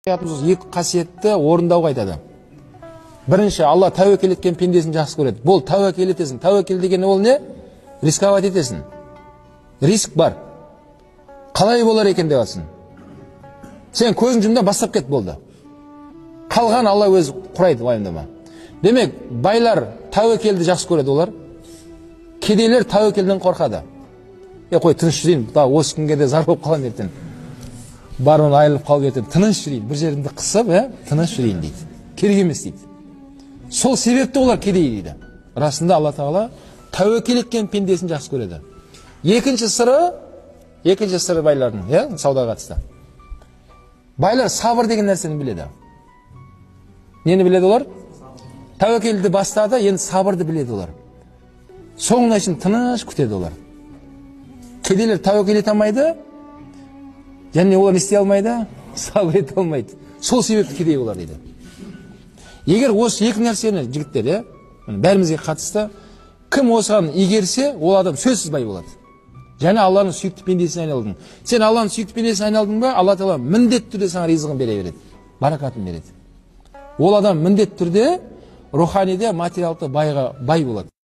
Екі қасиетті орындауға айтады. Бірінші, Алла тәуекел еткен пендесін жақсы көреді. Бұл тәуекел етесің. Тәуекел деген ол не? Рисковать етесің. Риск бар. Қалай болар екен деп жатсың. Сен көзің жұмда бастап кет болды. Қалған Алла өзі құрайды, уайымдама. Демек, байлар тәуекелді жақсы көреді олар. Кедейлер тәуекелден қорқады. Қой, тыныш жүрейін, осы күнге де зар болып қалған ертең. Барынан айырылып қалып ертең, тыныш жүрейін, бір жерімді қысып, тыныш жүрейін дейді. Керек емес дейді. Сол себепті олар кедей дейді. Расында Алла Тағала тәуекел еткен пендесін жақсы көреді. Екінші сыры байлардың, саудаға қатысты. Байлар сабыр деген нәрсені біледі. Нені біледі олар? Тәуекелді бастады, енді сабырды біледі олар. Соңына шейін тыныш күтеді олар. Кедейлер тәуекел ете алмайды, және олар не істей алмайды, сабыр ете алмайды. Сол себепті кедей олар дейді. Егер осы екі нәрсені жігіттер, бәрімізге қатысты, кім осыған игерсе, ол адам сөзсіз бай болады. Және Алланың сүйікті пендесіне айналдың. Сен Алланың сүйікті пендесіне айналдың ба, Алла Тағала міндетті түрде саған ризығын бере береді, баракатын береді. Ол адам міндетті түрде руханиде, материалды бай болады.